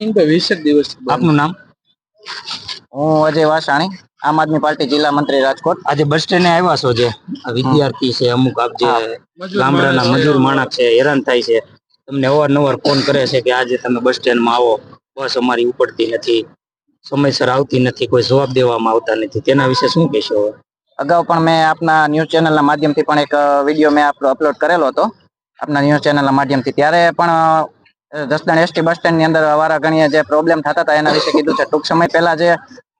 ભાઈ 20 દિવસ આપનું નામ? હું અજય વાસાણી, આમ આદમી પાર્ટી જિલ્લા મંત્રી રાજકોટ. આજે બસ સ્ટેન્ડે આવ્યા છો જે વિદ્યાર્થી છે અમુક આપ જે ગામડાના મજૂર માણસ છે હેરાન થાય છે, તમને અવારનવાર ફોન કરે છે કે આજે તમે બસ સ્ટેન્ડમાં આવો, બસ અમારી ઉપડતી નથી, સમયસર આવતી નથી, કોઈ જવાબ દેવામાં આવતા નથી, તેના વિશે શું કહેશો? અગાઉ પણ મેં આપના ન્યૂઝ ચેનલના માધ્યમથી પણ એક વિડીયો મેં અપલોડ કરેલો હતો આપના ન્યૂઝ ચેનલના માધ્યમથી. ત્યારે પણ જસદણ એસટી બસ સ્ટેન્ડની અંદર અવારા ઘણીએ જે પ્રોબ્લેમ થતા હતા એના વિશે કીધું છે. ટૂંક સમય પહેલા જે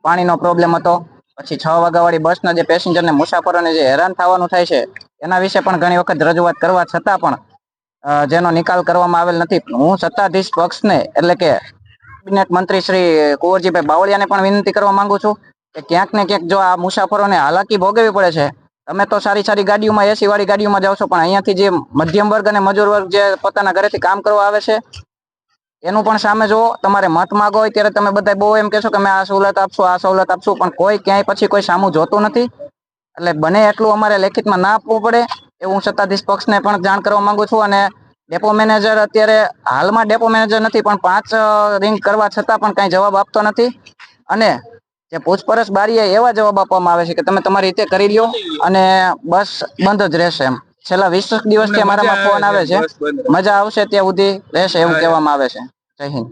પાણીનો પ્રોબ્લેમ હતો, પછી 6 વાગ્યાવાળી બસના જે પેસેન્જરને મુસાફરોને જે હેરાન થવાનું થાય છે એના વિશે પણ ઘણી વખત રજૂઆત કરવા છતાં પણ જેનો નિકાલ કરવામાં આવેલ નથી. હું સત્તાધીશ પક્ષને એટલે કે કેબિનેટ મંત્રી શ્રી કુંવરજીભાઈ બાવળિયાને પણ વિનંતી કરવા માંગુ છું કે ક્યાંક ને ક્યાંક જો આ મુસાફરોને હાલાકી ભોગવવી પડે છે, તમે તો સારી ગાડીઓમાં, એસી વાળી ગાડીઓમાં જાવ છો, પણ અહીંયાથી જે મધ્યમ વર્ગ અને મજૂર વર્ગ જે પોતાના ઘરેથી કામ કરવા આવે છે એનું પણ સામે જો તમારે મત માંગો હોય ત્યારે તમે બધા બહુ એમ કહેશો કે અમે આ સવલત આપશું, પણ કોઈ ક્યાંય પછી કોઈ સામું જોતું નથી. એટલે બને એટલું અમારે લેખિતમાં ના આપવું પડે એવું હું સત્તાધીશ પક્ષને પણ જાણ કરવા માંગુ છું. અને ડેપો મેનેજર અત્યારે હાલમાં ડેપો મેનેજર નથી, પણ 5 રિંગ કરવા છતાં પણ કઈ જવાબ આપતો નથી. અને જે પૂછપરછ બારીએ એવા જવાબ આપવામાં આવે છે કે તમે તમારી રીતે કરી લ્યો અને બસ બંધ જ રહેશે. એમ છેલ્લા 20 દિવસથી અમારામાં ફોન આવે છે, મજા આવશે ત્યાં સુધી રહેશે એવું કહેવામાં આવે છે. જય હિન્દ.